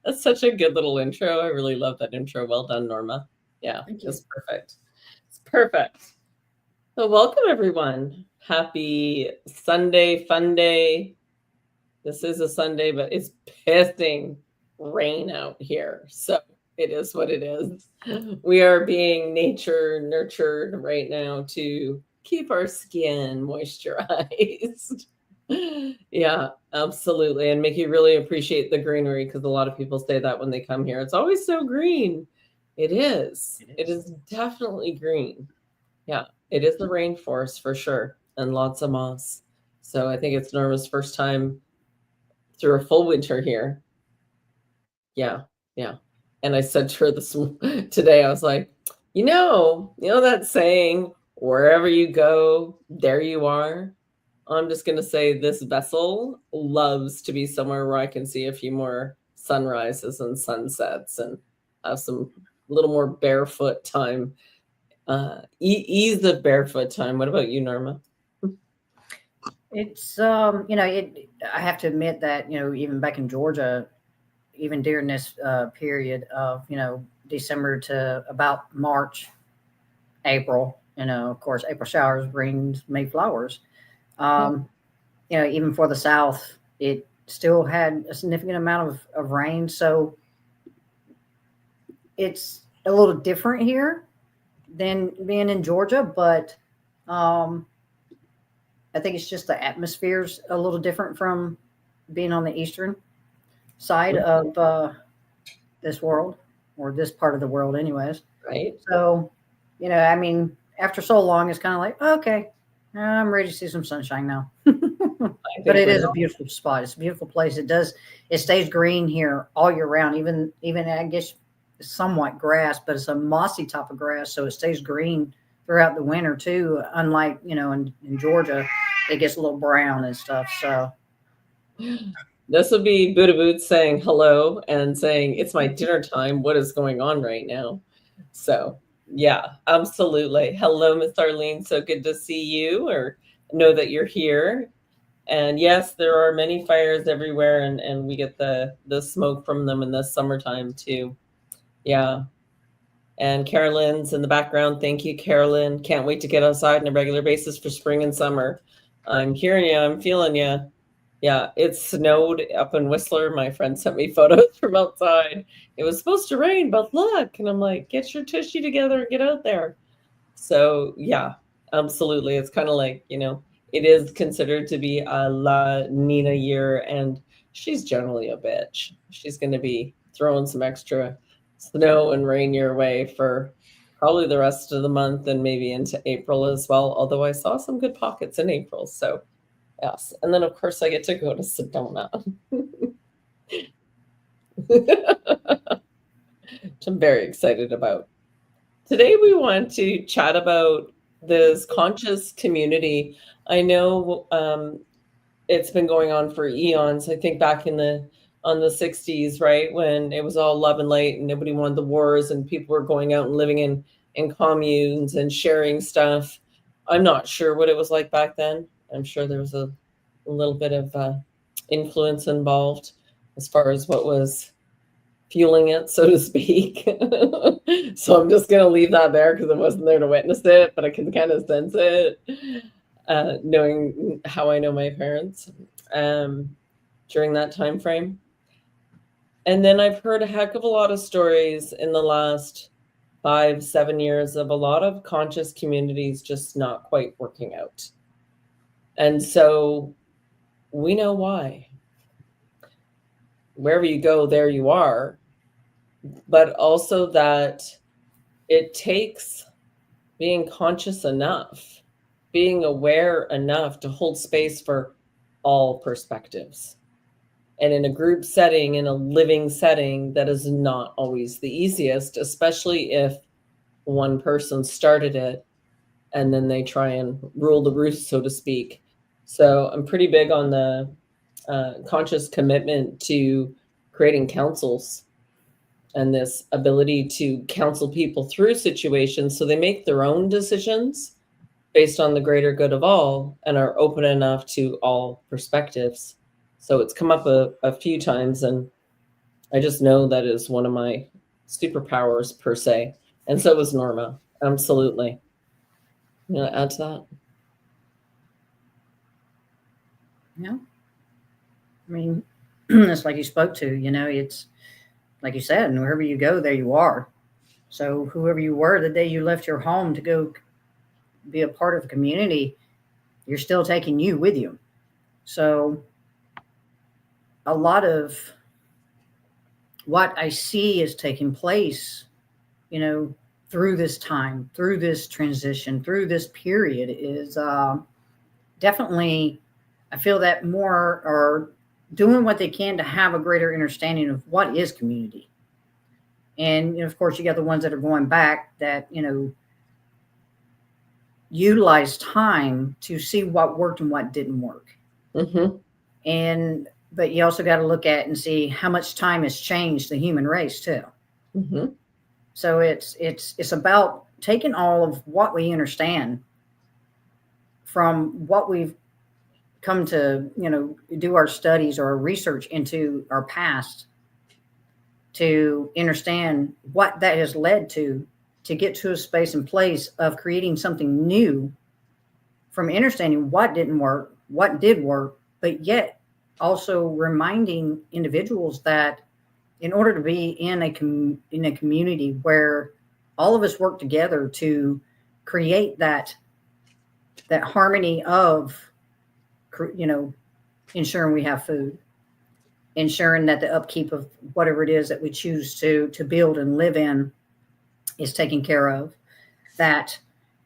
That's such a good little intro. I really love that intro. Well done, Norma. Yeah, Thank you. it's perfect. It's perfect. So, welcome everyone. Happy Sunday, fun day. This is a Sunday, but it's pissing rain out here. So, it is what it is. We are being nature nurtured right now to keep our skin moisturized. Yeah, absolutely. And make you really appreciate the greenery because a lot of people say that when they come here. It's always so green. It is. It is definitely green. Yeah, it is the rainforest for sure, and lots of moss. So I think it's Norma's first time through a full winter here. Yeah, yeah. And I said to her today, I was like, you know that saying, wherever you go, there you are. I'm just going to say this vessel loves to be somewhere where I can see a few more sunrises and sunsets and have some little more barefoot time, ease of barefoot time. What about you, Norma? It's I have to admit that even back in Georgia, even during this period of December to about March, April, of course, April showers brings May flowers. Um, Even for the South, it still had a significant amount of rain, so it's a little different here than being in Georgia, but um, I think it's just the atmosphere's a little different from being on the eastern side of this world, or this part of the world, anyways. Right. So, I mean, after so long, it's kind of like, okay, I'm ready to see some sunshine now. But it is a beautiful spot. It's a beautiful place. It stays green here all year round. Even I guess somewhat grass, but it's a mossy type of grass, so it stays green throughout the winter too. Unlike in Georgia, it gets a little brown and stuff. So this would be Buddha Boots saying hello and saying it's my dinner time. What is going on right now? So yeah, absolutely. Hello, Miss Arlene. So good to see you or know that you're here. And yes, there are many fires everywhere, and we get the smoke from them in the summertime too. Yeah. And Carolyn's in the background. Thank you, Carolyn. Can't wait to get outside on a regular basis for spring and summer. I'm hearing you. I'm feeling you. Yeah, it snowed up in Whistler. My friend sent me photos from outside. It was supposed to rain, but look. And I'm like, get your tissue together and get out there. So yeah, absolutely. It's kind of like, it is considered to be a La Nina year, and she's generally a bitch. She's going to be throwing some extra snow and rain your way for probably the rest of the month and maybe into April as well. Although I saw some good pockets in April. So yes. And then of course I get to go to Sedona. Which I'm very excited about. Today we want to chat about this conscious community. I know it's been going on for eons. I think back on the 60s, right, when it was all love and light and nobody wanted the wars and people were going out and living in communes and sharing stuff. I'm not sure what it was like back then. I'm sure there was a little bit of influence involved as far as what was fueling it, so to speak. So I'm just going to leave that there because I wasn't there to witness it, but I can kind of sense it, knowing how I know my parents during that time frame. And then I've heard a heck of a lot of stories in the last 5-7 years of a lot of conscious communities just not quite working out. And so we know why. Wherever you go, there you are. But also that it takes being conscious enough, being aware enough to hold space for all perspectives. And in a group setting, in a living setting, that is not always the easiest, especially if one person started it and then they try and rule the roost, so to speak. So I'm pretty big on the conscious commitment to creating councils and this ability to counsel people through situations so they make their own decisions based on the greater good of all and are open enough to all perspectives. So it's come up a few times, and I just know that is one of my superpowers per se. And so was Norma. Absolutely. You want to add to that? Yeah. I mean, it's like you spoke to, it's like you said, and wherever you go, there you are. So whoever you were the day you left your home to go be a part of a community, you're still taking you with you. So a lot of what I see is taking place, through this time, through this transition, through this period is definitely, I feel that more are doing what they can to have a greater understanding of what is community. And, of course, you got the ones that are going back that, utilize time to see what worked and what didn't work. Mm-hmm. But you also got to look at and see how much time has changed the human race too. Mm-hmm. So it's about taking all of what we understand from what we've come to, do our studies or our research into our past to understand what that has led to get to a space and place of creating something new from understanding what didn't work, what did work, but yet also reminding individuals that in order to be in a community where all of us work together to create that harmony of, ensuring we have food, ensuring that the upkeep of whatever it is that we choose to build and live in is taken care of, that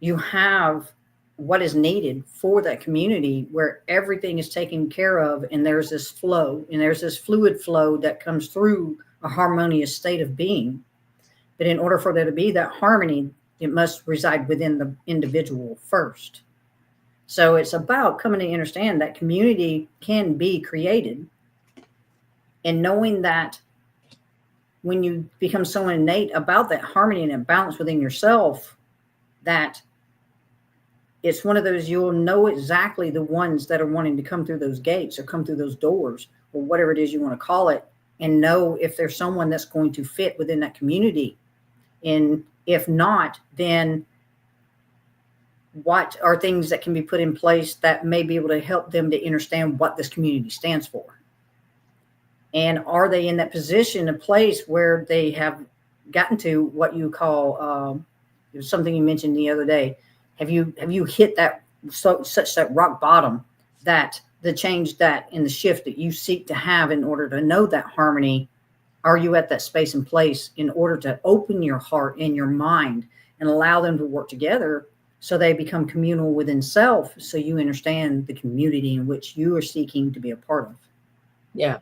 you have what is needed for that community where everything is taken care of, and there's this flow and there's this fluid flow that comes through a harmonious state of being. But in order for there to be that harmony, it must reside within the individual first. So it's about coming to understand that community can be created, and knowing that when you become so innate about that harmony and that balance within yourself, that it's one of those, you'll know exactly the ones that are wanting to come through those gates or come through those doors or whatever it is you want to call it, and know if there's someone that's going to fit within that community. And if not, then what are things that can be put in place that may be able to help them to understand what this community stands for? And are they in that position, a place where they have gotten to what you call, it was something you mentioned the other day. Have you hit that such that rock bottom, that the change that in the shift that you seek to have in order to know that harmony? Are you at that space and place in order to open your heart and your mind and allow them to work together so they become communal within self, so you understand the community in which you are seeking to be a part of? Yeah.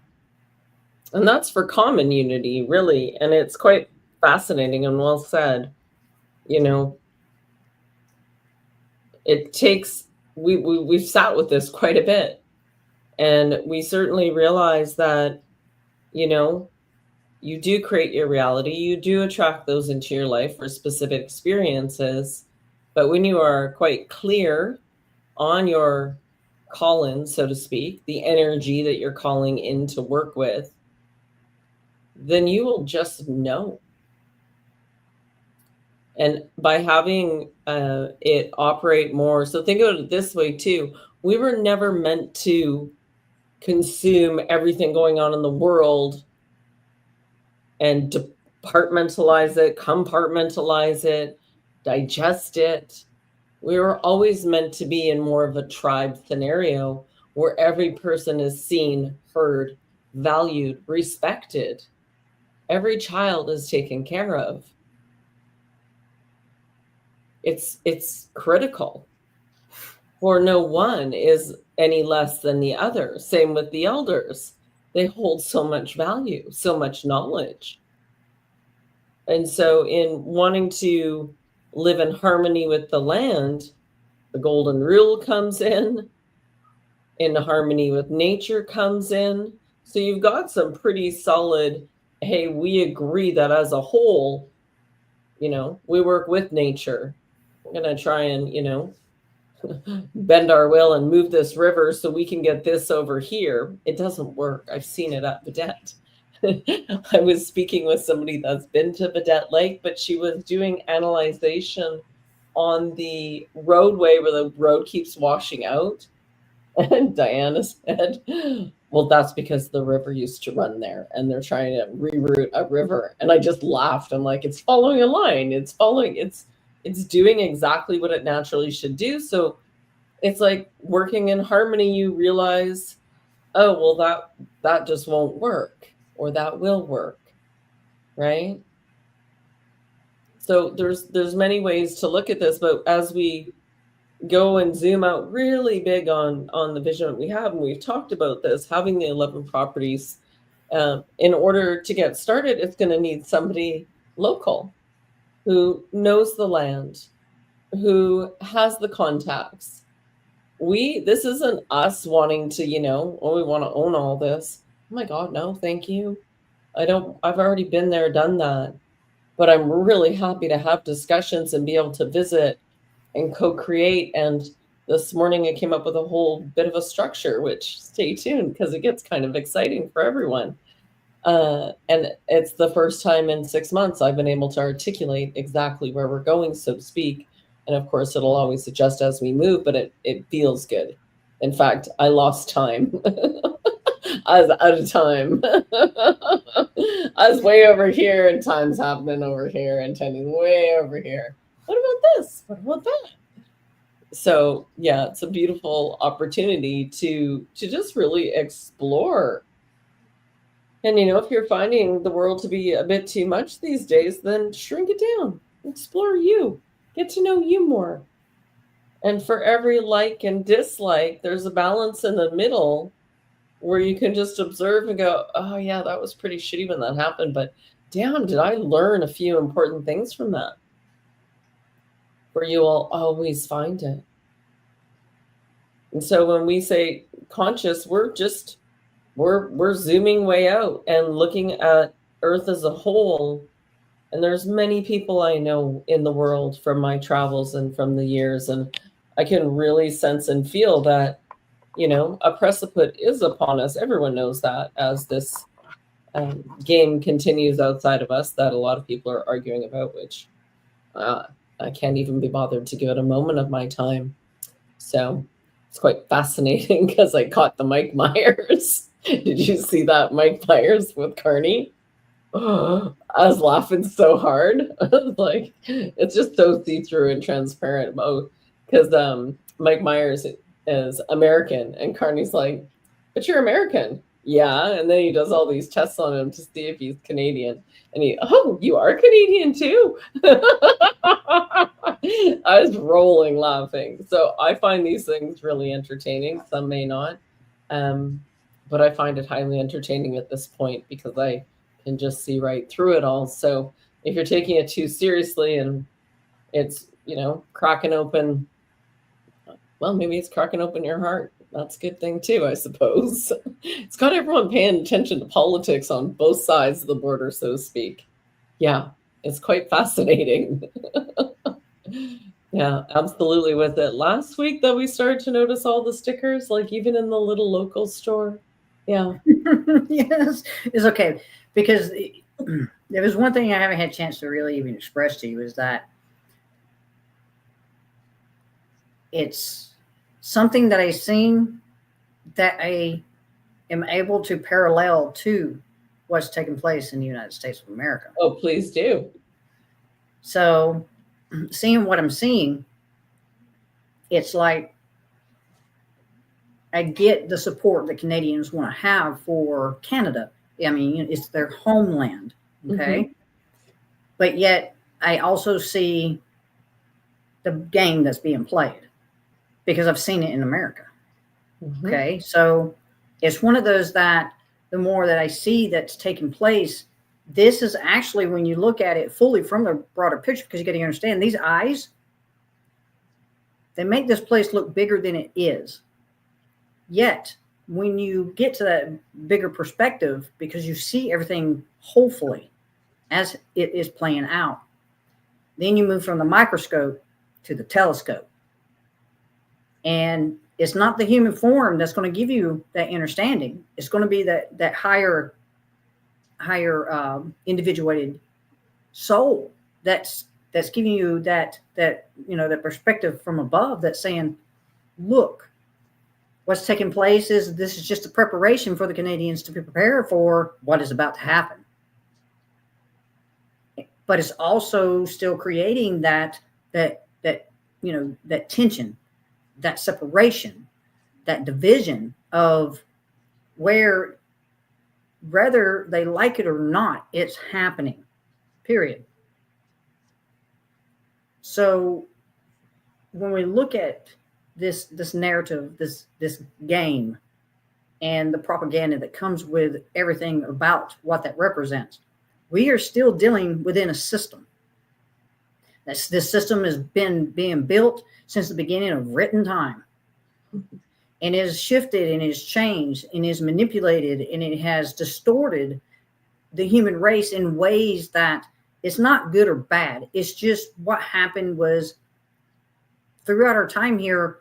And that's for common unity, really. And it's quite fascinating and well said. It takes, we've sat with this quite a bit. And we certainly realize that, you do create your reality. You do attract those into your life for specific experiences. But when you are quite clear on your call-in, so to speak, the energy that you're calling in to work with, then you will just know. And by having it operate more, so think about it this way too. We were never meant to consume everything going on in the world and compartmentalize it, digest it. We were always meant to be in more of a tribe scenario where every person is seen, heard, valued, respected. Every child is taken care of. It's critical. For no one is any less than the other. Same with the elders. They hold so much value, so much knowledge. And so, in wanting to live in harmony with the land, the golden rule comes in harmony with nature comes in. So, you've got some pretty solid, hey, we agree that as a whole, we work with nature. We're going to try and, bend our will and move this river so we can get this over here. It doesn't work. I've seen it at Vedette. I was speaking with somebody that's been to Vedette Lake, but she was doing analyzation on the roadway where the road keeps washing out. And Diana said, well, that's because the river used to run there and they're trying to reroute a river. And I just laughed. I'm like, it's following a line. It's doing exactly what it naturally should do. So it's like working in harmony. You realize, oh, well, that just won't work, or that will work, right? So there's many ways to look at this, but as we go and zoom out really big on the vision that we have, and we've talked about this, having the 11 properties, in order to get started, it's going to need somebody local who knows the land, who has the contacts. This isn't us wanting to, we want to own all this. Oh my God, no, thank you. I've already been there, done that. But I'm really happy to have discussions and be able to visit and co-create. And this morning I came up with a whole bit of a structure, which stay tuned because it gets kind of exciting for everyone. And it's the first time in 6 months I've been able to articulate exactly where we're going, so to speak. And of course, it'll always adjust as we move, but it feels good. In fact, I lost time. I was out of time. I was way over here, and time's happening over here, and tending way over here. What about this? What about that? So yeah, it's a beautiful opportunity to just really explore. And if you're finding the world to be a bit too much these days, then shrink it down. Explore you. Get to know you more. And for every like and dislike, there's a balance in the middle where you can just observe and go, oh yeah, that was pretty shitty when that happened, but damn, did I learn a few important things from that? Where you will always find it. And so when we say conscious, we're zooming way out and looking at Earth as a whole. And there's many people I know in the world from my travels and from the years, and I can really sense and feel that, a precipice is upon us. Everyone knows that as this game continues outside of us that a lot of people are arguing about, which I can't even be bothered to give it a moment of my time. So it's quite fascinating because I caught the Mike Myers. Did you see that Mike Myers with Carney? Oh, I was laughing so hard. I was like, it's just so see-through and transparent. Because Mike Myers is American, and Carney's like, but you're American. Yeah. And then he does all these tests on him to see if he's Canadian. And you are Canadian too. I was rolling laughing. So I find these things really entertaining. Some may not. But I find it highly entertaining at this point because I can just see right through it all. So if you're taking it too seriously and it's, cracking open, well, maybe it's cracking open your heart. That's a good thing too, I suppose. It's got everyone paying attention to politics on both sides of the border, so to speak. Yeah, it's quite fascinating. Yeah, absolutely. Was it last week that we started to notice all the stickers, like even in the little local store? Yeah. Yes, it's okay. Because there was one thing I haven't had a chance to really even express to you is that it's something that I've seen that I am able to parallel to what's taking place in the United States of America. Oh, please do. So seeing what I'm seeing, it's like I get the support that Canadians want to have for Canada. I mean, it's their homeland, okay? Mm-hmm. But yet I also see the game that's being played because I've seen it in America. Mm-hmm. Okay. So it's one of those that the more that I see that's taking place, this is actually, when you look at it fully from the broader picture, because you got to understand these eyes, they make this place look bigger than it is. Yet, when you get to that bigger perspective, because you see everything hopefully as it is playing out, then you move from the microscope to the telescope. And it's not the human form that's going to give you that understanding. It's going to be that higher individuated soul that's giving you that that perspective from above, that's saying, look, what's taking place is this is just a preparation for the Canadians to be prepared for what is about to happen. But it's also still creating that tension, that separation, that division of where, whether they like it or not, it's happening, period. So when we look at this narrative, this game, and the propaganda that comes with everything about what that represents, we are still dealing within a system. This system has been being built since the beginning of written time, and is shifted and is changed and is manipulated, and it has distorted the human race in ways that it's not good or bad. It's just what happened was, throughout our time here,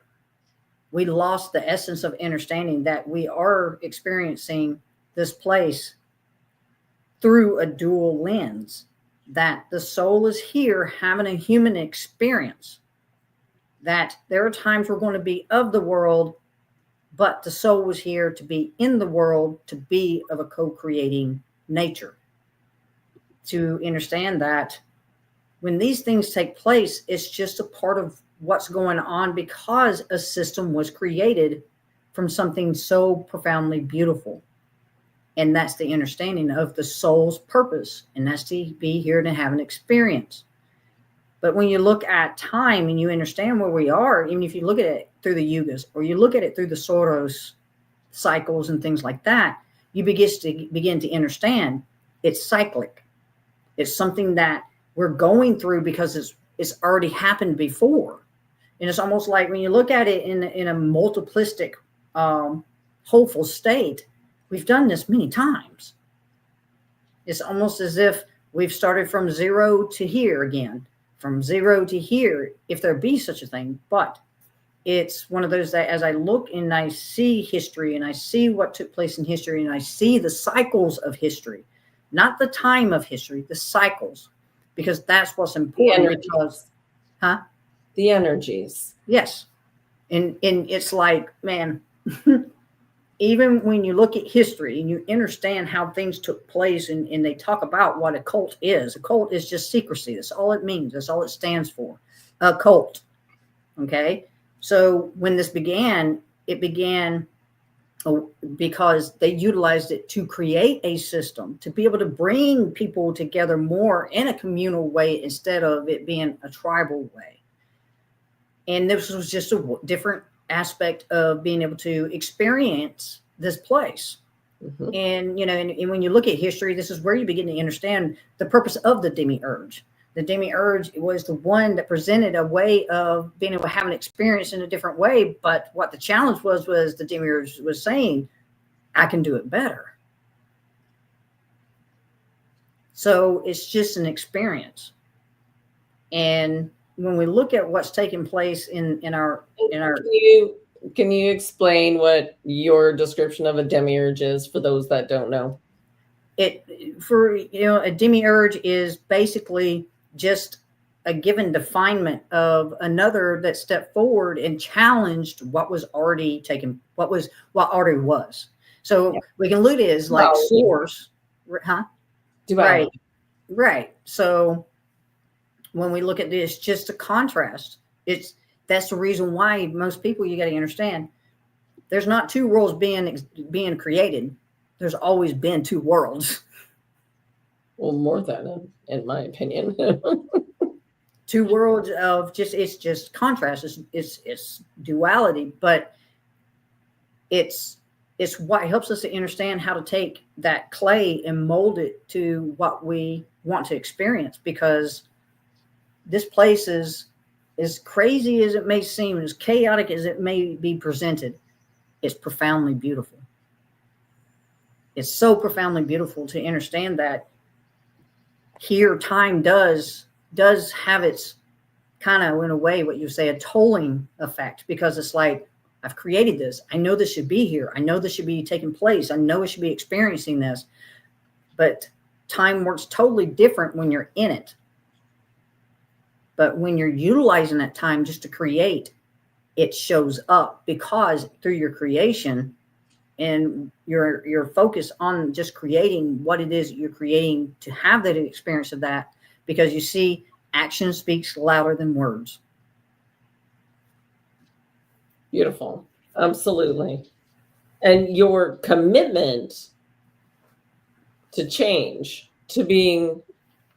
we lost the essence of understanding that we are experiencing this place through a dual lens, that the soul is here having a human experience, that there are times we're going to be of the world, but the soul was here to be in the world, to be of a co-creating nature, to understand that when these things take place, it's just a part of what's going on, because a system was created from something so profoundly beautiful. And that's the understanding of the soul's purpose, and that's to be here to have an experience. But when you look at time and you understand where we are, even if you look at it through the yugas, or you look at it through the Soros cycles and things like that, you begin to understand it's cyclic. It's something that we're going through because it's already happened before. And it's almost like when you look at it in a multiplistic, hopeful state, we've done this many times. It's almost as if we've started from zero to here again, from zero to here, if there be such a thing. But it's one of those that, as I look and I see history and I see what took place in history, and I see the cycles of history, not the time of history, the cycles, because that's what's important. Because, the energies. Yes. And it's like, man, even when you look at history and you understand how things took place, and they talk about what a cult is just secrecy. That's all it means. That's all it stands for. A cult. Okay. So when this began, it began because they utilized it to create a system to be able to bring people together more in a communal way, instead of it being a tribal way. And this was just a different aspect of being able to experience this place. Mm-hmm. And, and when you look at history, this is where you begin to understand the purpose of the demiurge. The demiurge was the one that presented a way of being able to have an experience in a different way. But what the challenge was the demiurge was saying, I can do it better. So it's just an experience. And when we look at what's taking place in our can you explain what your description of a demiurge is for those that don't know? A demiurge is basically just a given definement of another that stepped forward and challenged what was already taken, what already was. So we can look at it as like source, Duality. Right. So when we look at this, just a contrast, that's the reason why most people, you got to understand, there's not two worlds being created. There's always been two worlds. Well, more than, in my opinion. Two worlds of it's just contrast. It's duality. But it's what helps us to understand how to take that clay and mold it to what we want to experience, because this place is, as crazy as it may seem, as chaotic as it may be presented, it's profoundly beautiful. It's so profoundly beautiful to understand that here time does have its kind of, in a way, what you say, a tolling effect, because it's like, I've created this. I know this should be here. I know this should be taking place. I know I should be experiencing this. But time works totally different when you're in it. But when you're utilizing that time just to create, it shows up, because through your creation and your focus on just creating what it is that you're creating, to have that experience of that, because you see, action speaks louder than words. Beautiful. Absolutely. And your commitment to change, to being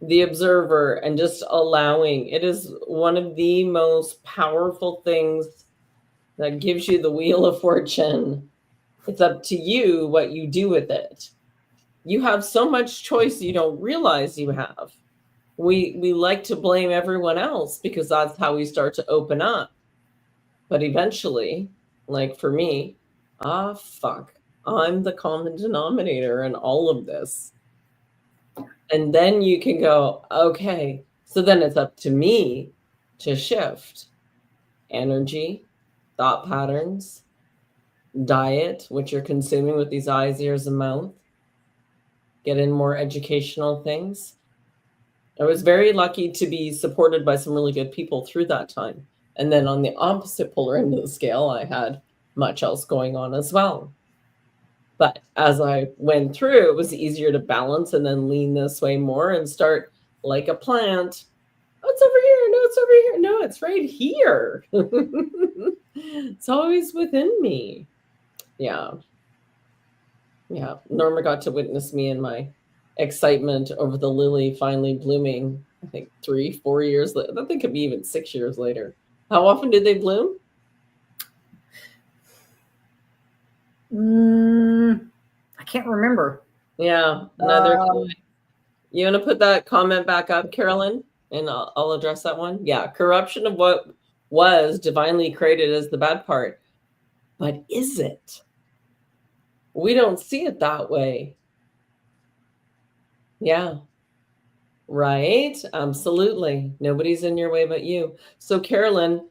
the observer and just allowing, it is one of the most powerful things that gives you the wheel of fortune. It's up to you what you do with it. You have so much choice you don't realize you have. We like to blame everyone else because that's how we start to open up. But eventually, like for me, fuck, I'm the common denominator in all of this. And then you can go, okay, so then it's up to me to shift energy, thought patterns, diet, which you're consuming with these eyes, ears, and mouth, get in more educational things. I was very lucky to be supported by some really good people through that time. And then on the opposite polar end of the scale, I had much else going on as well. But as I went through, it was easier to balance and then lean this way more and start like a plant. Oh, it's over here. No, it's over here. No, it's right here. It's always within me. Yeah. Yeah. Norma got to witness me in my excitement over the lily finally blooming, I think 3-4 years later. I think it could be even 6 years later. How often did they bloom? I can't remember. Yeah, another. You want to put that comment back up, Carolyn, and I'll address that one. Yeah, corruption of what was divinely created is the bad part. But is it? We don't see it that way. Yeah. Right? Absolutely. Nobody's in your way but you. So, Carolyn,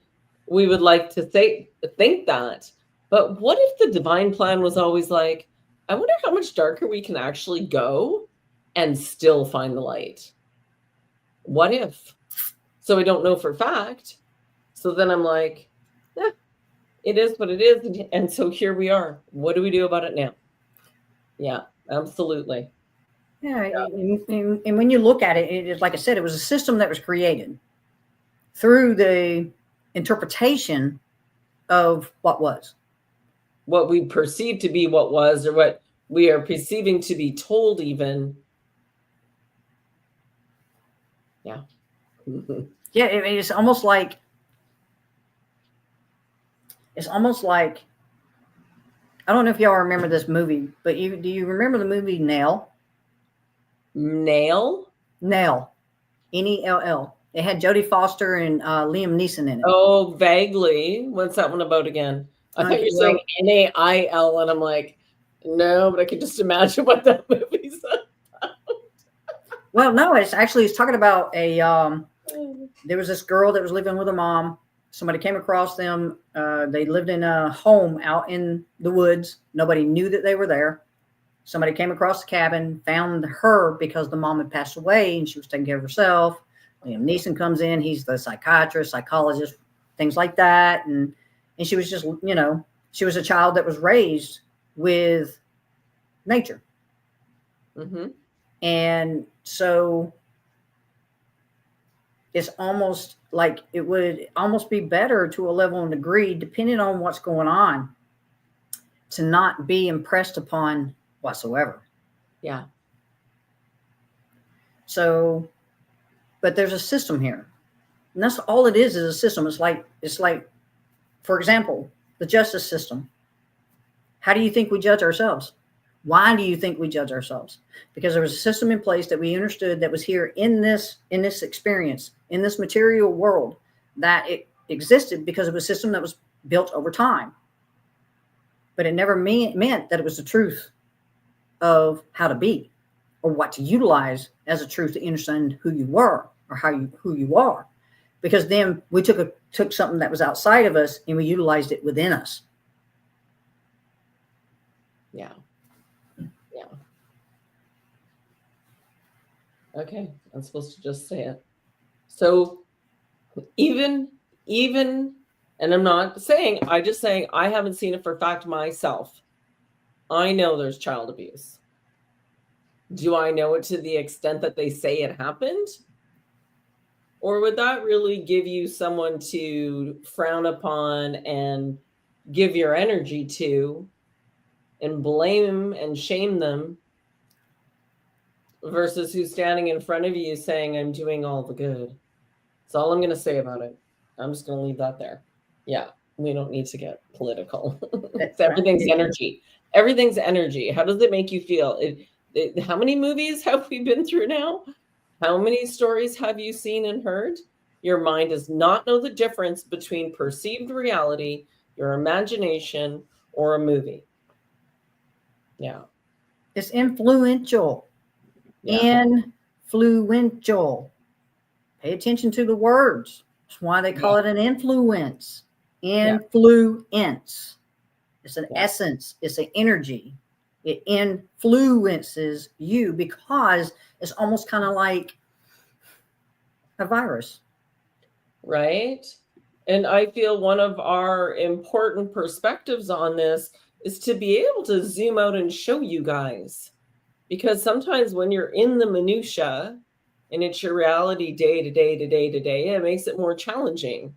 we would like to think that. But what if the divine plan was always like, I wonder how much darker we can actually go and still find the light? What if? So I don't know for fact. So then I'm like, yeah, it is what it is. And so here we are. What do we do about it now? Yeah, absolutely. Yeah, and when you look at it, it is, like I said, it was a system that was created through the interpretation of what was. What we perceive to be what was, or what we are perceiving to be told even. Yeah. Yeah, it's almost like, I don't know if y'all remember this movie, but do you remember the movie Nail? Nail? Nail. Nell. It had Jodie Foster and Liam Neeson in it. Oh, vaguely. What's that one about again? I thought you were saying Nail, and I'm like, no, but I can just imagine what that movie's about. Well, no, it's talking about there was this girl that was living with a mom. Somebody came across them. They lived in a home out in the woods. Nobody knew that they were there. Somebody came across the cabin, found her because the mom had passed away and she was taking care of herself. Liam Neeson comes in. He's the psychiatrist, psychologist, things like that. And she was just, she was a child that was raised with nature. Mm-hmm. And so it's almost like it would almost be better to a level and degree, depending on what's going on, to not be impressed upon whatsoever. Yeah. So, but there's a system here. And that's all it is a system. It's like, for example, the justice system. How do you think we judge ourselves? Why do you think we judge ourselves? Because there was a system in place that we understood that was here in this experience, in this material world, that it existed because of a system that was built over time. But it never meant that it was the truth of how to be or what to utilize as a truth to understand who you were or who you are. Because then we took something that was outside of us and we utilized it within us. Yeah. Yeah. Okay. I'm supposed to just say it. So even, and I'm not saying, I just saying I haven't seen it for a fact myself. I know there's child abuse. Do I know it to the extent that they say it happened? Or would that really give you someone to frown upon and give your energy to and blame and shame them versus who's standing in front of you saying, I'm doing all the good? That's all I'm going to say about it. I'm just going to leave that there. Yeah, we don't need to get political. Everything's energy. Everything's energy. How does it make you feel? How many movies have we been through now? How many stories have you seen and heard? Your mind does not know the difference between perceived reality, your imagination, or a movie. Yeah. It's influential. Yeah. Influential. Pay attention to the words. That's why they call it an influence. Influence. It's an essence. It's an energy. It influences you because it's almost kind of like a virus. Right. And I feel one of our important perspectives on this is to be able to zoom out and show you guys. Because sometimes when you're in the minutia and it's your reality day to day to day to day, it makes it more challenging.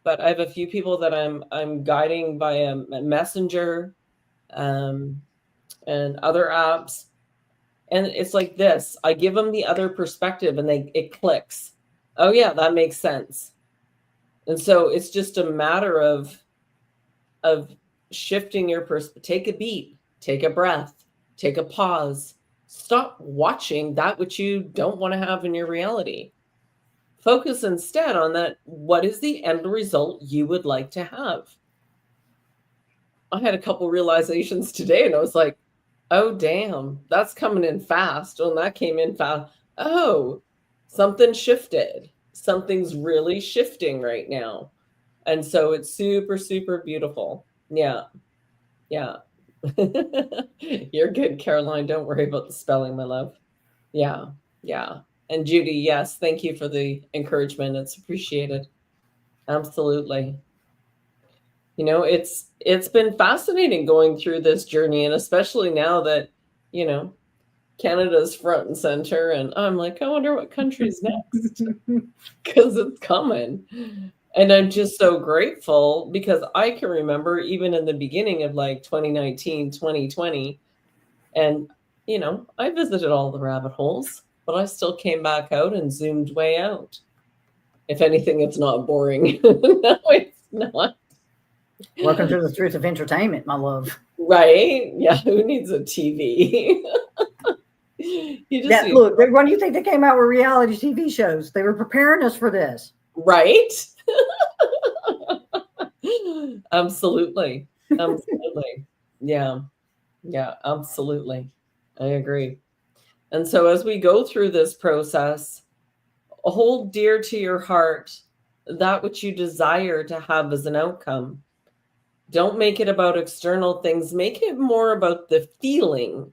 But I have a few people that I'm guiding via Messenger and other apps. And it's like this. I give them the other perspective and it clicks. Oh yeah, that makes sense. And so it's just a matter of shifting your perspective. Take a beat, take a breath, take a pause. Stop watching that which you don't want to have in your reality. Focus instead on that. What is the end result you would like to have? I had a couple realizations today and I was like, oh, damn, that's coming in fast. Well, that came in fast. Oh, something shifted. Something's really shifting right now. And so it's super, super beautiful. Yeah. Yeah. You're good, Caroline. Don't worry about the spelling, my love. Yeah. Yeah. And Judy, yes, thank you for the encouragement. It's appreciated. Absolutely. You know, it's been fascinating going through this journey, and especially now that, you know, Canada's front and center, and I'm like, I wonder what country's next, because it's coming. And I'm just so grateful because I can remember even in the beginning of like 2019, 2020, and, you know, I visited all the rabbit holes, but I still came back out and zoomed way out. If anything, it's not boring. No, it's not. Welcome to the truth of entertainment, my love. Right? Yeah, who needs a TV? Look, when do you think they came out with reality TV shows? They were preparing us for this. Right? Absolutely. Absolutely. Yeah. Yeah, absolutely. I agree. And so as we go through this process, hold dear to your heart that which you desire to have as an outcome. Don't make it about external things. Make it more about the feeling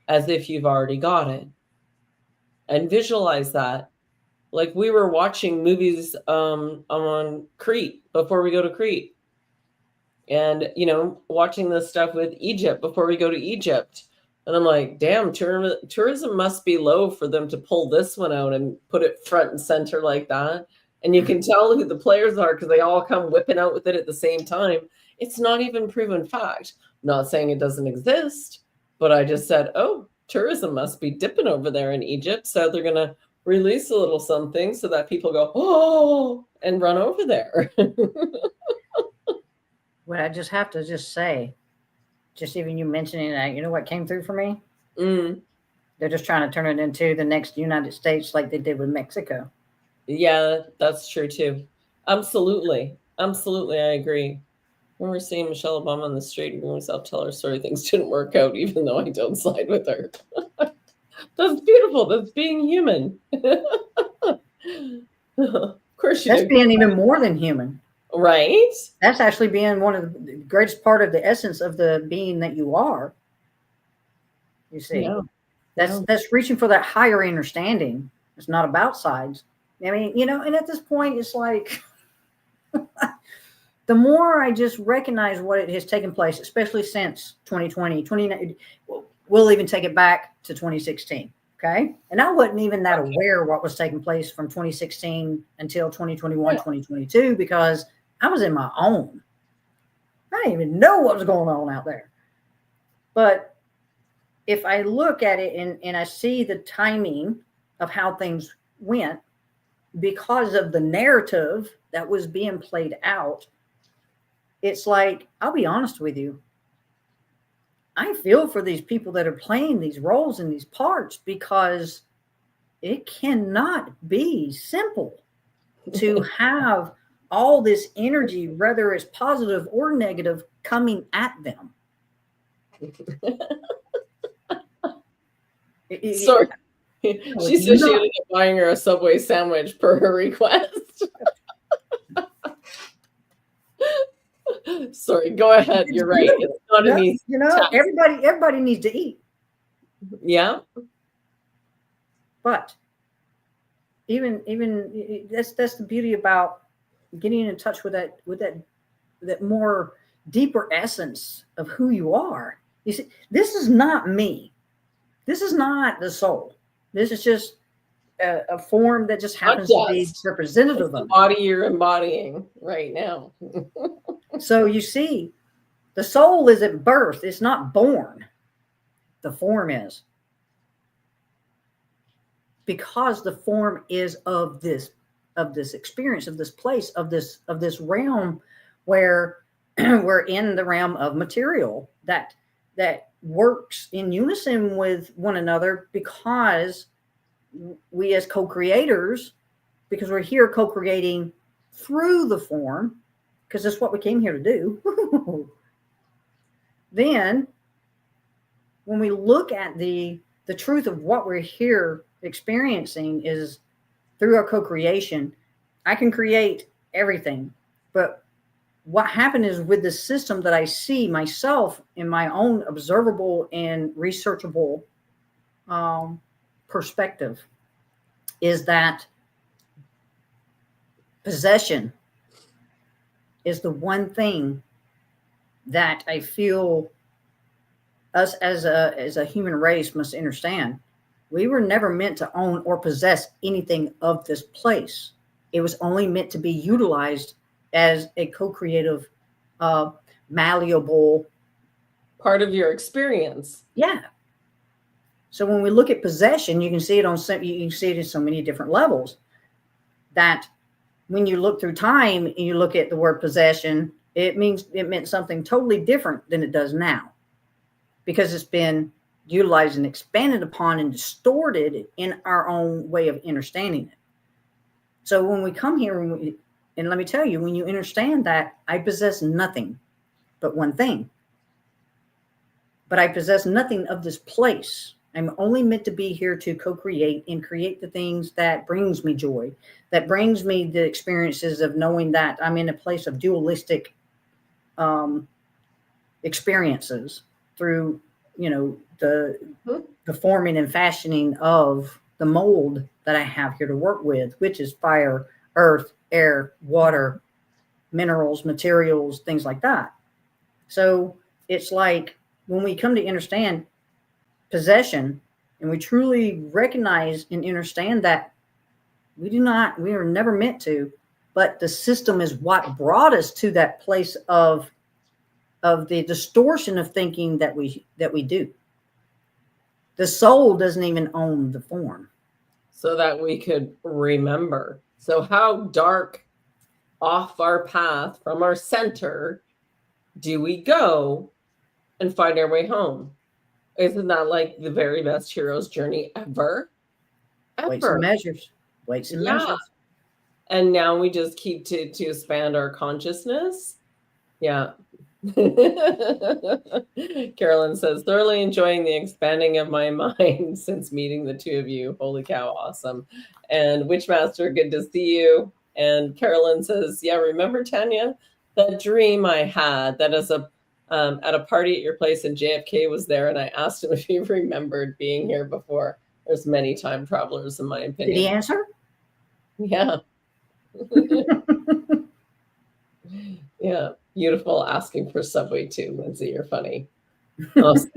as if you've already got it. And visualize that. Like we were watching movies on Crete before we go to Crete. And, you know, watching this stuff with Egypt before we go to Egypt. And I'm like, damn, tourism must be low for them to pull this one out and put it front and center like that. And you can tell who the players are because they all come whipping out with it at the same time. It's not even proven fact. I'm not saying it doesn't exist, but I just said, oh, tourism must be dipping over there in Egypt. So they're going to release a little something so that people go, oh, and run over there. What I just have to say just even you mentioning that, you know what came through for me? Mm. They're just trying to turn it into the next United States like they did with Mexico. Yeah, that's true too. Absolutely. Absolutely, I agree. When we're seeing Michelle Obama on the street and myself tell her story, things didn't work out, even though I don't side with her. That's beautiful. That's being human. Of course you That's do. being even more than human. Right? That's actually being one of the greatest part of the essence of the being that you are. You see, Yeah. Yeah. that's reaching for that higher understanding. It's not about sides. I mean, and at this point, it's like the more I just recognize what it has taken place, especially since 2020, 20, we'll even take it back to 2016. Okay. And I wasn't even that aware what was taking place from 2016 until 2021, 2022, because I was in my own. I didn't even know what was going on out there. But if I look at it and I see the timing of how things went because of the narrative that was being played out, it's like, I'll be honest with you, I feel for these people that are playing these roles in these parts, because it cannot be simple to have all this energy, whether it's positive or negative, coming at them. Sorry. She said she ended up buying her a Subway sandwich per her request. Sorry, go ahead. You're right. It's not an easy task. Everybody needs to eat. Yeah. But even that's the beauty about getting in touch with that more deeper essence of who you are. You see, this is not me. This is not the soul. This is just a form that just happens to be representative of the body you're embodying right now. So you see, the soul is at birth. It's not born. The form is. Because the form is of this experience, of this place, of this realm where we're in the realm of material that works in unison with one another, because we as co-creators, because we're here co-creating through the form, because that's what we came here to do. Then when we look at the truth of what we're here experiencing is through our co-creation, I can create everything. But what happened is, with the system that I see myself in my own observable and researchable perspective, is that possession is the one thing that I feel us as a human race must understand. We were never meant to own or possess anything of this place. It was only meant to be utilized as a co-creative, malleable part of your experience. Yeah. So when we look at possession, you can see it in so many different levels. That when you look through time and you look at the word possession, it meant something totally different than it does now, because it's been utilized and expanded upon and distorted in our own way of understanding it. So when we come here, and let me tell you, when you understand that I possess nothing but one thing, but I possess nothing of this place. I'm only meant to be here to co-create and create the things that brings me joy, that brings me the experiences of knowing that I'm in a place of dualistic experiences through, the forming and fashioning of the mold that I have here to work with, which is fire, earth, air, water, minerals, materials, things like that. So it's like, when we come to understand possession, and we truly recognize and understand that we are never meant to, but the system is what brought us to that place of the distortion of thinking that we do. The soul doesn't even own the form. So that we could remember. So how dark off our path from our center do we go and find our way home. Isn't that like the very best hero's journey ever? Weights and Ever. measures. Weights and Yeah. measures. And now we just keep to expand our consciousness. Yeah. Carolyn says, thoroughly enjoying the expanding of my mind since meeting the two of you. Holy cow, awesome. And Witchmaster, good to see you. And Carolyn says, yeah, remember, Tanya, that dream I had that as a at a party at your place and JFK was there, and I asked him if he remembered being here before. There's many time travelers, in my opinion. Did he answer? Yeah. Yeah, beautiful asking for Subway too, Lindsay. You're funny. Awesome.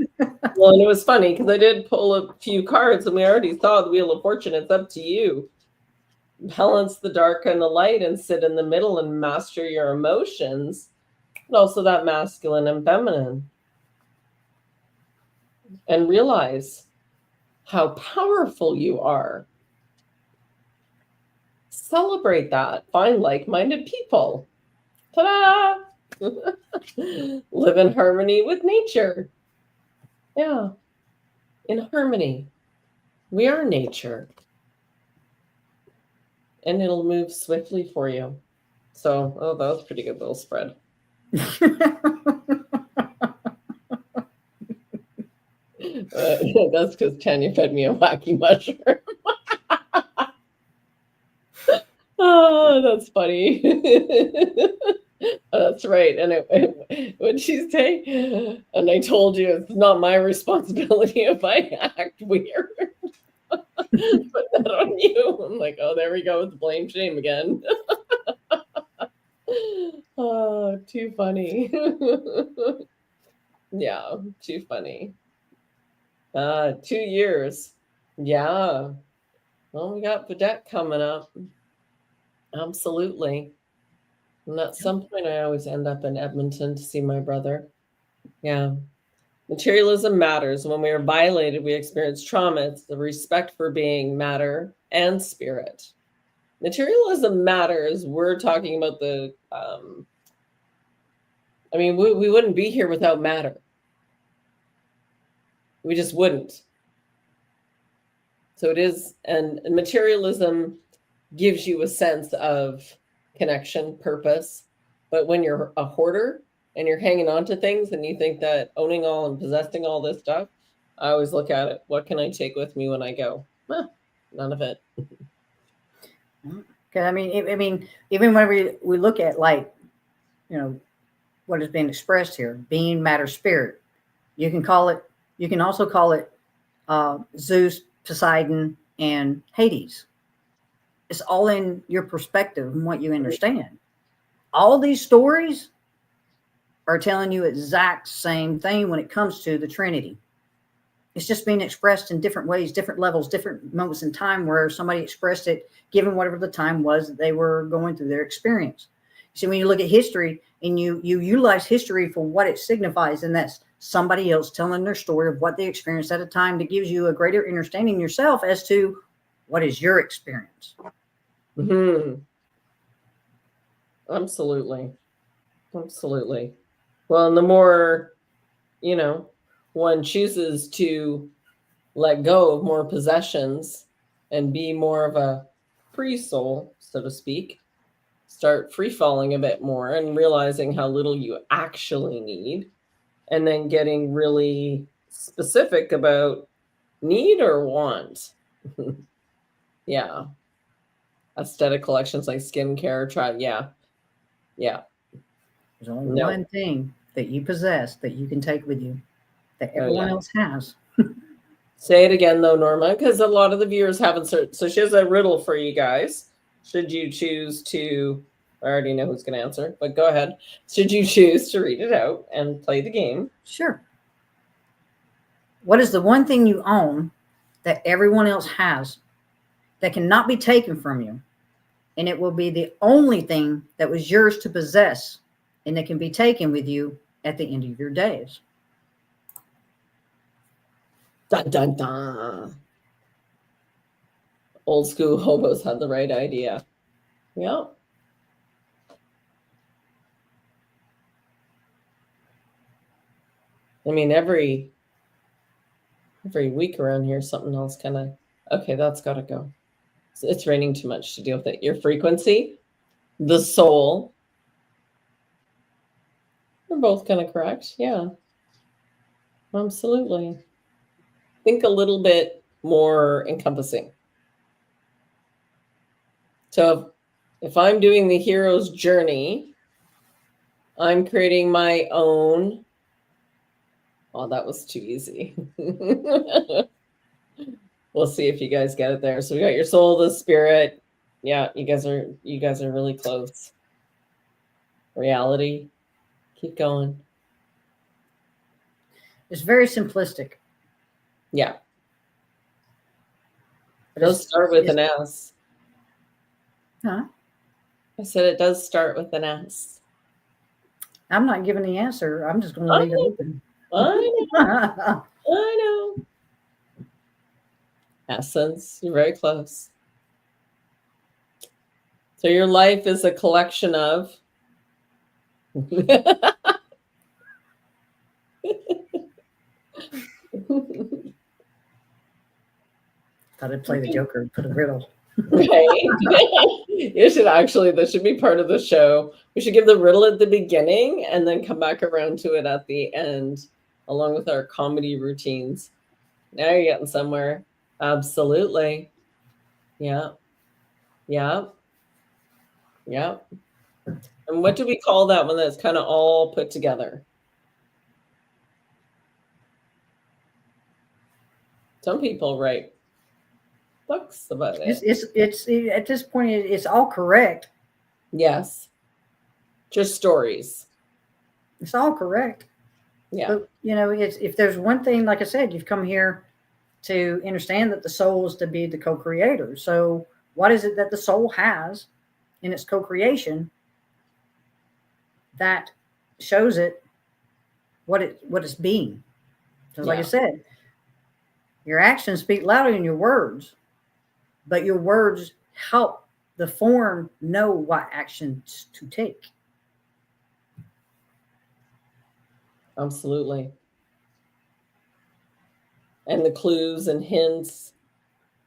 Well, and it was funny because I did pull a few cards and we already saw the Wheel of Fortune. It's up to you. Balance the dark and the light and sit in the middle and master your emotions, but also that masculine and feminine. And realize how powerful you are. Celebrate that. Find like-minded people. Ta-da! Live in harmony with nature. Yeah. In harmony. We are nature. And it'll move swiftly for you. So, oh, that was a pretty good little spread. That's because Tanya fed me a wacky mushroom. Oh, that's funny. Oh, that's right. And what'd she say? And I told you it's not my responsibility if I act weird. Put that on you. I'm like, oh, there we go with the blame shame again. Oh, too funny. Yeah, too funny. 2 years. Yeah. Well, we got Vedette coming up. Absolutely. And at some point, I always end up in Edmonton to see my brother. Yeah. Materialism matters. When we are violated, we experience trauma. It's the respect for being matter and spirit. Materialism matters. We're talking about the, I mean, we wouldn't be here without matter. We just wouldn't. So it is, and materialism gives you a sense of connection, purpose. But when you're a hoarder and you're hanging on to things and you think that owning all and possessing all this stuff, I always look at it. What can I take with me when I go? None of it. Because I mean, even when we look at, like, you know, what is being expressed here, being, matter, spirit, you can also call it Zeus, Poseidon, and Hades. It's all in your perspective and what you understand. All these stories are telling you exact same thing when it comes to the Trinity. It's just being expressed in different ways, different levels, different moments in time where somebody expressed it, given whatever the time was that they were going through their experience. See, when you look at history and you utilize history for what it signifies, and that's somebody else telling their story of what they experienced at a time, that gives you a greater understanding yourself as to what is your experience. Mm-hmm. Absolutely. Absolutely. Well, and the more, one chooses to let go of more possessions and be more of a free soul, so to speak, start free falling a bit more and realizing how little you actually need, and then getting really specific about need or want. Yeah. Aesthetic collections like skincare, yeah. There's only one thing that you possess that you can take with you that everyone else has. Say it again, though, Norma, because a lot of the viewers haven't searched. So she has a riddle for you guys. Should you choose to, I already know who's going to answer, but go ahead. Should you choose to read it out and play the game? Sure. What is the one thing you own that everyone else has that cannot be taken from you? And it will be the only thing that was yours to possess and that can be taken with you at the end of your days. Dun, dun, dun. Old school hobos had the right idea. Yep. I mean, every week around here, something else kind of, okay, that's got to go. It's raining too much to deal with it. Your frequency, the soul, they're both kind of correct. Yeah, absolutely. Think a little bit more encompassing. So if I'm doing the hero's journey, I'm creating my own. Oh, that was too easy. We'll see if you guys get it there. So we got your soul, the spirit. Yeah, you guys are really close. Reality. Keep going. It's very simplistic. Yeah. It does start with an S. Huh? I said it does start with an S. I'm not giving the answer. I'm just going to leave it open. I know. I know. Essence. You're very close. So your life is a collection of. Thought I'd play the Joker and put a riddle. Right? You should actually, that should be part of the show. We should give the riddle at the beginning and then come back around to it at the end, along with our comedy routines. Now you're getting somewhere. Absolutely. Yeah. Yeah. Yeah. And what do we call that one that's kind of all put together? Some people write books about it. It's at this point, it's all correct. Yes. Just stories. It's all correct. Yeah. But, it's, if there's one thing, like I said, you've come here to understand that the soul is to be the co-creator. So what is it that the soul has in its co-creation that shows it what it's being? Because like I said, your actions speak louder than your words, but your words help the form know what actions to take. Absolutely. And the clues and hints.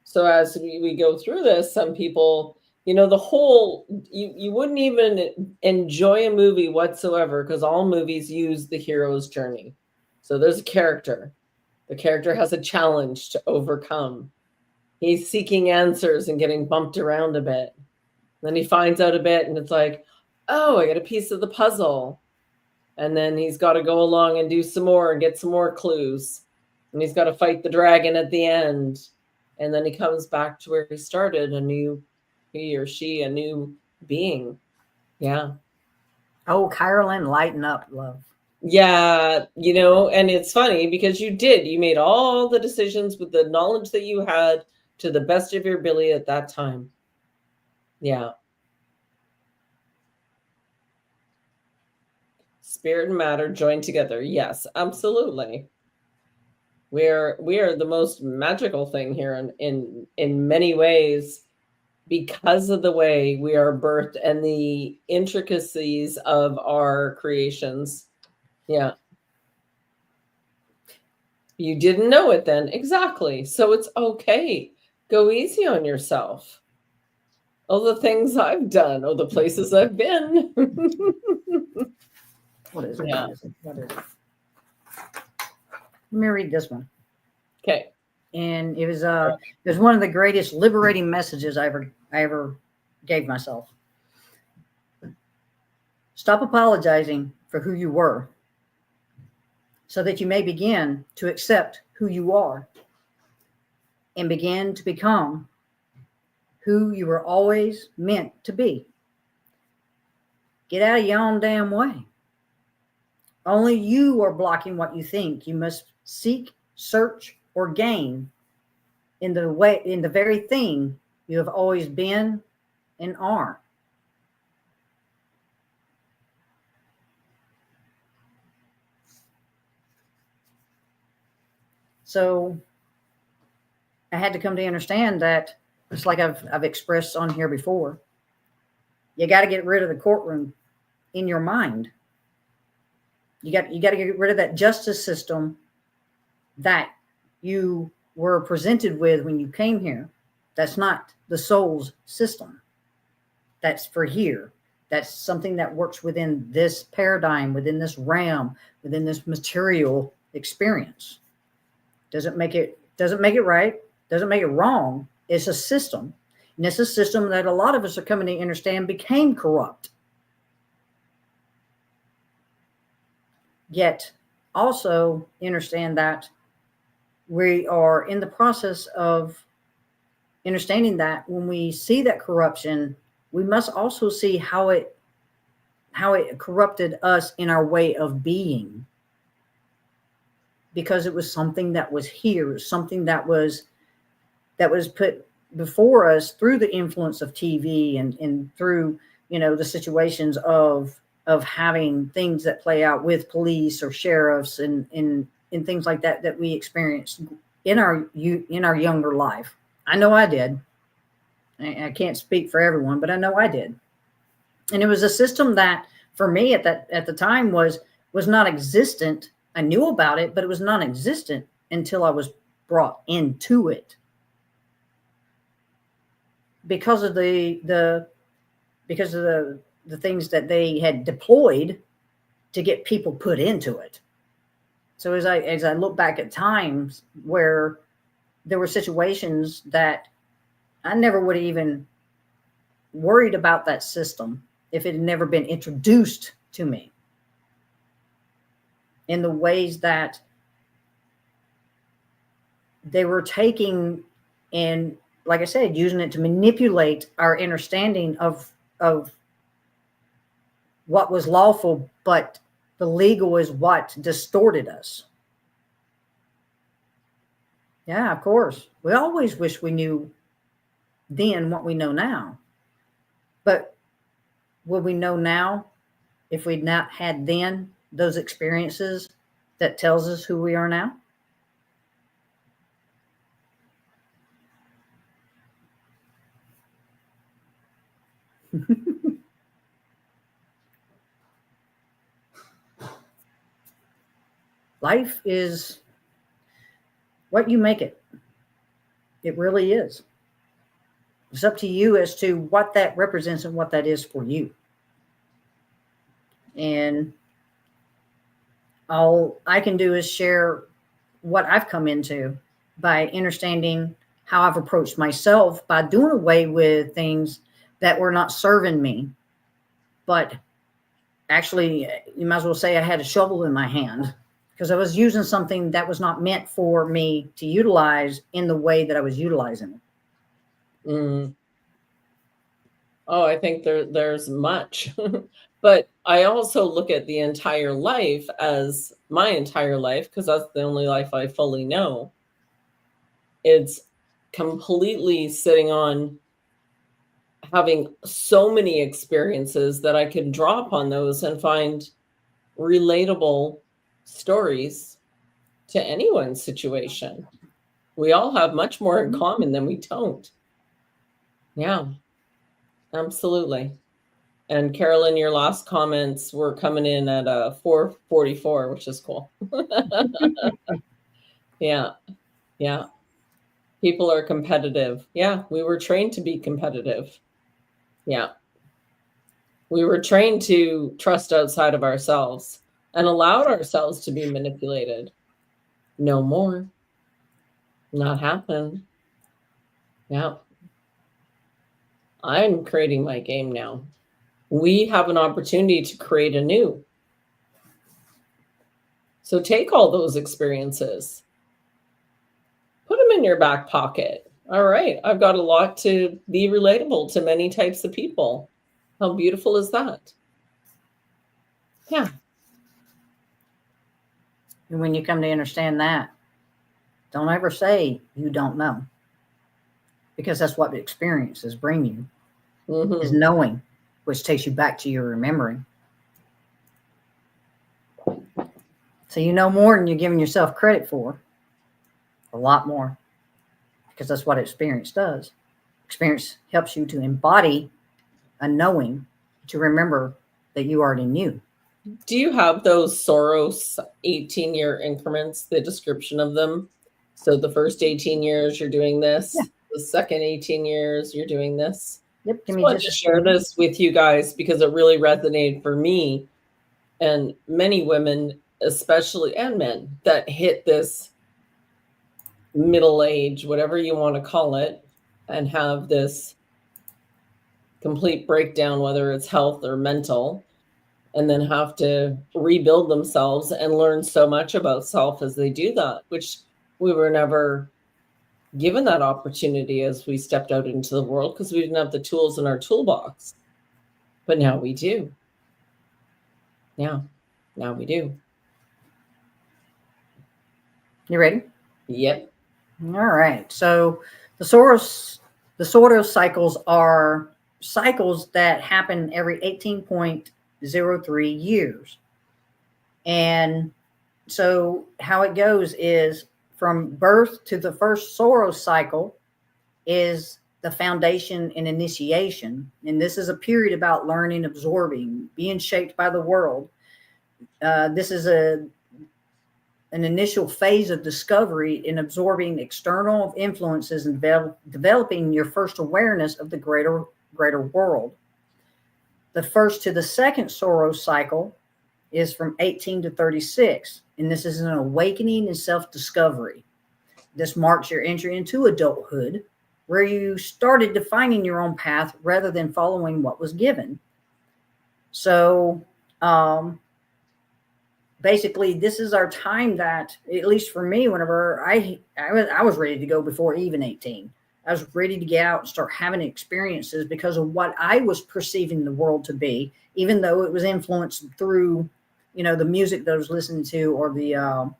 So as we go through this, some people, the whole, you wouldn't even enjoy a movie whatsoever because all movies use the hero's journey. So there's a character. The character has a challenge to overcome. He's seeking answers and getting bumped around a bit. Then he finds out a bit and it's like, oh, I got a piece of the puzzle. And then he's got to go along and do some more and get some more clues. And he's got to fight the dragon at the end. And then he comes back to where he started, he or she, a new being. Yeah. Oh, Carolyn, lighten up, love. Yeah, and it's funny because you made all the decisions with the knowledge that you had to the best of your ability at that time. Yeah. Spirit and matter joined together. Yes, absolutely. We are the most magical thing here in many ways because of the way we are birthed and the intricacies of our creations. Yeah. You didn't know it then. Exactly. So it's okay. Go easy on yourself. All the things I've done, or the places I've been. What is it? Yeah. What is it? Let me read this one. Okay. And it was one of the greatest liberating messages I ever gave myself. Stop apologizing for who you were, so that you may begin to accept who you are and begin to become who you were always meant to be. Get out of your own damn way. Only you are blocking what you think you must seek, search, or gain in the very thing you have always been and are. So I had to come to understand that, just like I've expressed on here before, you got to get rid of the courtroom in your mind. You got to get rid of that justice system that you were presented with when you came here. That's not the soul's system. That's for here. That's something that works within this paradigm, within this realm, within this material experience. Doesn't make it right, doesn't make it wrong. It's a system. And it's a system that a lot of us are coming to understand became corrupt. Yet also understand that we are in the process of understanding that when we see that corruption, we must also see how it corrupted us in our way of being, because it was something that was here, something that was put before us through the influence of TV and through, the situations of having things that play out with police or sheriffs and things like that we experienced in our younger life. I know I did. I can't speak for everyone, but I know I did. And it was a system that for me at the time was not existent. I knew about it, but it was non-existent until I was brought into it. Because of the things that they had deployed to get people put into it. So as I look back at times where there were situations that I never would have even worried about that system if it had never been introduced to me in the ways that they were taking and, like I said, using it to manipulate our understanding of what was lawful, but the legal is what distorted us. Yeah, of course. We always wish we knew then what we know now. But would we know now if we'd not had then those experiences that tells us who we are now? Life is what you make it. It really is. It's up to you as to what that represents and what that is for you. And all I can do is share what I've come into by understanding how I've approached myself by doing away with things that were not serving me. But actually, you might as well say I had a shovel in my hand because I was using something that was not meant for me to utilize in the way that I was utilizing it. Mm. Oh, I think there's much. But I also look at the entire life as my entire life, because that's the only life I fully know. It's completely sitting on having so many experiences that I can draw upon those and find relatable stories to anyone's situation. We all have much more in common than we don't. Yeah, absolutely. And Carolyn, your last comments were coming in at 4:44, which is cool. Yeah, yeah. People are competitive. Yeah, we were trained to be competitive. Yeah. We were trained to trust outside of ourselves and allowed ourselves to be manipulated. No more. Not happen. Yeah. I'm creating my game now. We have an opportunity to create a new. So take all those experiences, put them in your back pocket. All right, I've got a lot to be relatable to many types of people. How beautiful is that? Yeah. And when you come to understand that, don't ever say you don't know, because that's what the experiences bring you, is knowing, which takes you back to your remembering. So you know more than you're giving yourself credit for, a lot more, because that's what experience does. Experience helps you to embody a knowing, to remember that you already knew. Do you have those Soros 18-year increments, the description of them? So the first 18 years you're doing Yeah. this, the second 18 years you're doing this. Yep. Give Just me wanted just to a share second. this with you guys because it really resonated for me and many women, especially, and men that hit this middle age, whatever you want to call it, and have this complete breakdown, whether it's health or mental, and then have to rebuild themselves and learn so much about self as they do that, which we were never given that opportunity as we stepped out into the world because we didn't have the tools in our toolbox. But now we do. Yeah, now we do. You ready? Yep. All right. So the Soros cycles are cycles that happen every 18.03 years. And so how it goes is from birth to the first Soros cycle is the foundation and initiation. And this is a period about learning, absorbing, being shaped by the world. This is an initial phase of discovery in absorbing external influences and developing your first awareness of the greater world. The first to the second Soros cycle is from 18 to 36, and this is an awakening and self-discovery. This marks your entry into adulthood, where you started defining your own path rather than following what was given. So, basically, this is our time that, at least for me, whenever I was ready to go before even 18. I was ready to get out and start having experiences because of what I was perceiving the world to be, even though it was influenced through, the music that I was listening to, or the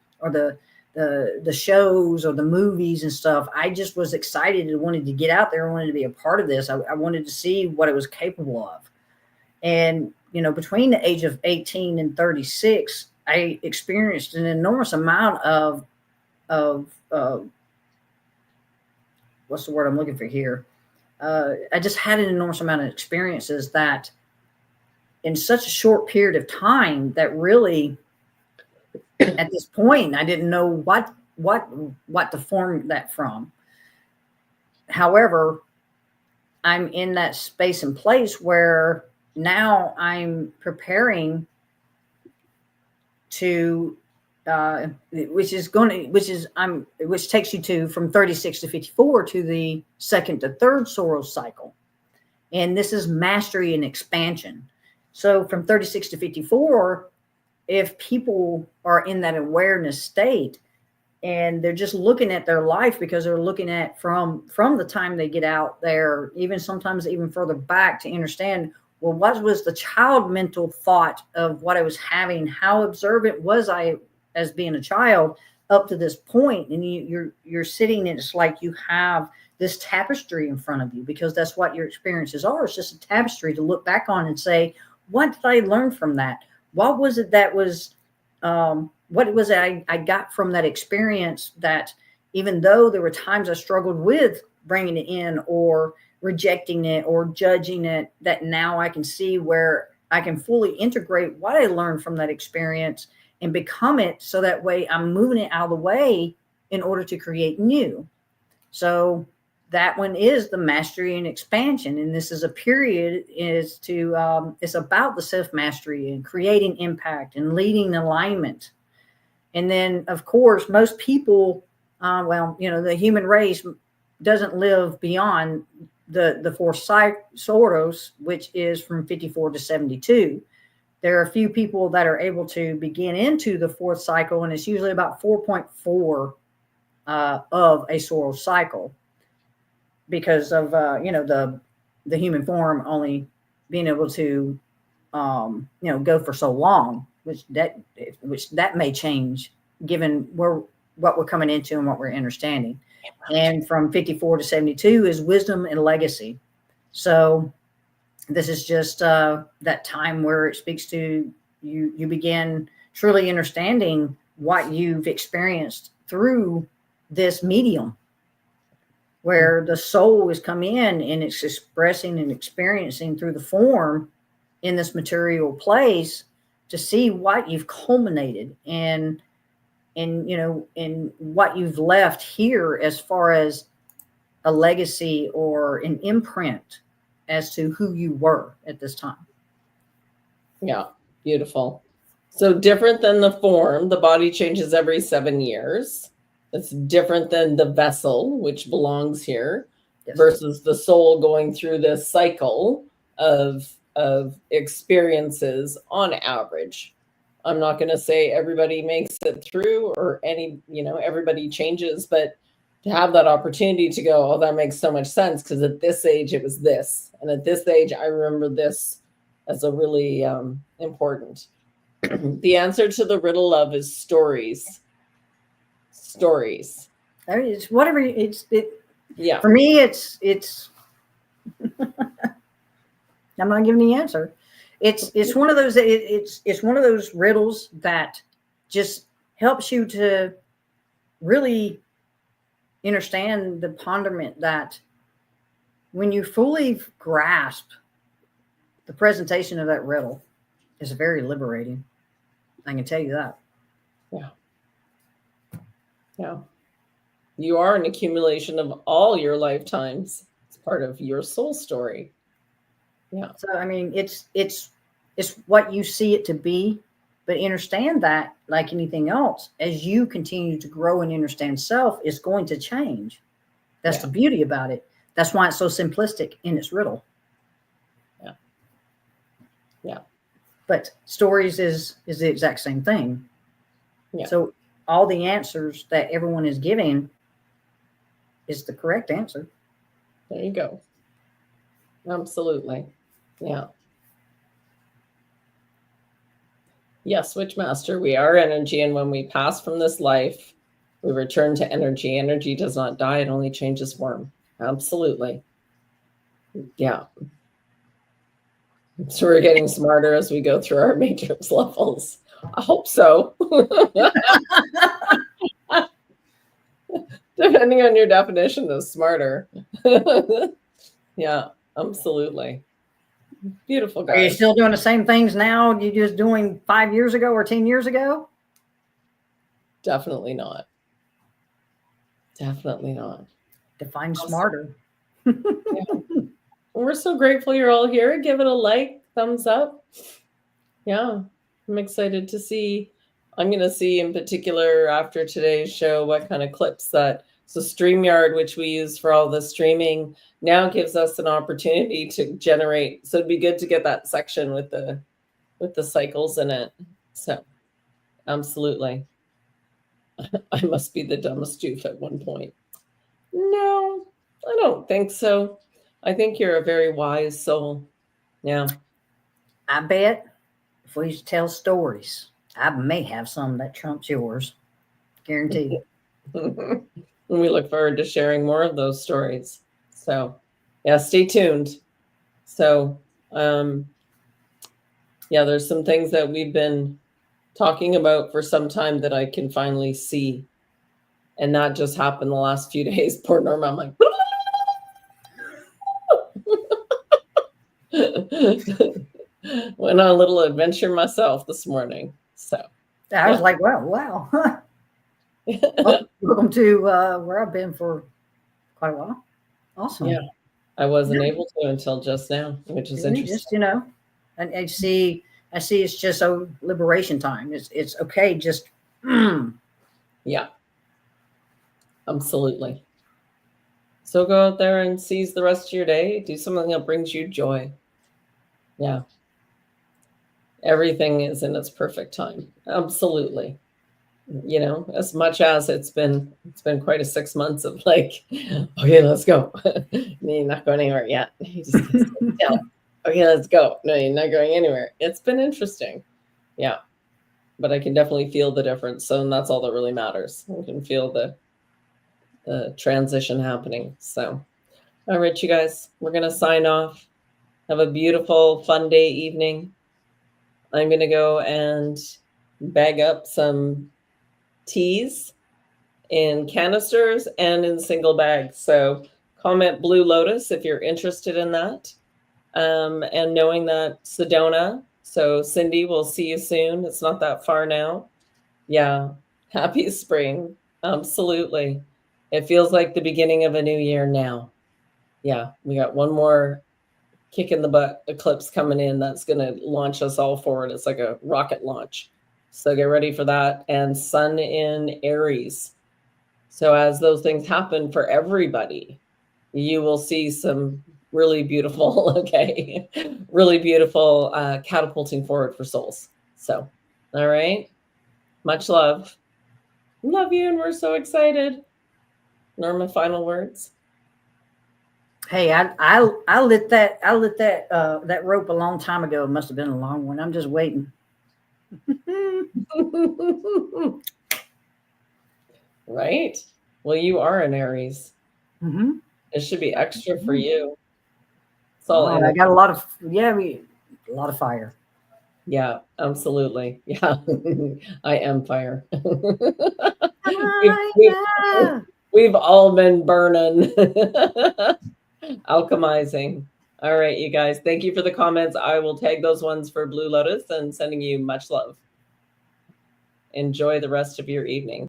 shows or the movies and stuff. I just was excited and wanted to get out there. I wanted to be a part of this. I wanted to see what it was capable of. And, between the age of 18 and 36, I experienced an enormous amount of what's the word I'm looking for here? I just had an enormous amount of experiences that in such a short period of time that really at this point, I didn't know what to form that from. However, I'm in that space and place where now I'm preparing to, which takes you to from 36 to 54 to the second to third Soros cycle, and this is mastery and expansion. So from 36 to 54, if people are in that awareness state and they're just looking at their life because they're looking at from the time they get out there, even sometimes even further back, to understand, well, what was the child mental thought of what I was having? How observant was I as being a child up to this point? And you're sitting, and it's like you have this tapestry in front of you, because that's what your experiences are. It's just a tapestry to look back on and say, what did I learn from that? What was it that was, what was it I got from that experience, that even though there were times I struggled with bringing it in or rejecting it or judging it, that now I can see where I can fully integrate what I learned from that experience and become it, so that way I'm moving it out of the way in order to create new. So that one is the mastery and expansion. And this is a period it's about the self-mastery and creating impact and leading alignment. And then, of course, most people, the human race doesn't live beyond the fourth Soros, which is from 54 to 72. There are a few people that are able to begin into the fourth cycle, and it's usually about 4.4 of a Soros cycle, because of the human form only being able to go for so long, which that may change given what we're coming into and what we're understanding. And from 54 to 72 is wisdom and legacy. So this is just that time where it speaks to you begin truly understanding what you've experienced through this medium, where the soul has come in and it's expressing and experiencing through the form in this material place, to see what you've culminated in in what you've left here as far as a legacy or an imprint as to who you were at this time. Yeah, beautiful. So different than the form, the body changes every 7 years. It's different than the vessel, which belongs here, yes, versus the soul going through this cycle of experiences on average. I'm not going to say everybody makes it through or everybody changes, but to have that opportunity to go, oh, that makes so much sense because at this age it was this, and at this age I remember this as a really important. The answer to the riddle of is stories. Stories. I mean, it's whatever yeah. For me, it's I'm not giving the answer. It's one of those it's one of those riddles that just helps you to really understand the ponderment that when you fully grasp the presentation of that riddle is very liberating. I can tell you that. Yeah. Yeah. You are an accumulation of all your lifetimes. It's part of your soul story. Yeah. So, I mean, it's what you see it to be, but understand that, like anything else, as you continue to grow and understand self, it's going to change. That's the beauty about it. That's why it's so simplistic in its riddle. Yeah. Yeah. But stories is the exact same thing. Yeah. So all the answers that everyone is giving is the correct answer. There you go. Absolutely. Yeah. Yes, Witchmaster, we are energy, and when we pass from this life, we return to energy. Energy does not die, it only changes form. Absolutely. Yeah. So we're getting smarter as we go through our matrix levels. I hope so. Depending on your definition of smarter. Yeah, absolutely. Beautiful, guys. Are you still doing the same things now you just doing 5 years ago or 10 years ago? Definitely not. Definitely not. Define smarter. Yeah. We're so grateful you're all here. Give it a like, thumbs up. Yeah, I'm excited to see. I'm going to see in particular after today's show what kind of clips that. So StreamYard, which we use for all the streaming, now gives us an opportunity to generate. So it'd be good to get that section with the cycles in it. So absolutely. I must be the dumbest youth at one point. No, I don't think so. I think you're a very wise soul. Yeah. I bet if we tell stories, I may have some that trumps yours. Guaranteed. We look forward to sharing more of those stories. So, yeah, stay tuned. So, yeah, there's some things that we've been talking about for some time that I can finally see. And that just happened the last few days. Poor Norma, I'm like, went on a little adventure myself this morning. So I was like, wow. Welcome to where I've been for quite a while. Awesome. Yeah, I wasn't able to until just now, which is interesting. Just, and I see it's just a liberation time. It's okay. Just yeah, absolutely. So go out there and seize the rest of your day. Do something that brings you joy. Yeah. Everything is in its perfect time. Absolutely. As much as it's been quite a 6 months of like, okay, let's go. You're not going anywhere yet. You just still. Okay, let's go. No, you're not going anywhere. It's been interesting. Yeah. But I can definitely feel the difference. So that's all that really matters. I can feel the transition happening. So, all right, you guys, we're going to sign off. Have a beautiful, fun day, evening. I'm going to go and bag up some teas in canisters and in single bags. So comment Blue Lotus if you're interested in that. And knowing that Sedona So, Cindy, we'll see you soon. It's not that far now. Yeah. Happy spring. Absolutely. It feels like the beginning of a new year now. Yeah. We got one more kick in the butt eclipse coming in that's going to launch us all forward. It's like a rocket launch. So get ready for that. And Sun in Aries. So as those things happen for everybody, you will see some really beautiful, okay, really beautiful catapulting forward for souls. So, all right. Much love. Love you. And we're so excited. Norma, final words. Hey, I lit that rope a long time ago. It must have been a long one. I'm just waiting. Right. Well, you are an Aries. Mm-hmm. It should be extra for you. It's all Oh, I energy. got a lot of a lot of fire. Yeah, absolutely. Yeah, I am fire. we've, Ah, we've, yeah. we've all been burning, alchemizing. All right, you guys. Thank you for the comments. I will tag those ones for Blue Lotus and sending you much love. Enjoy the rest of your evening.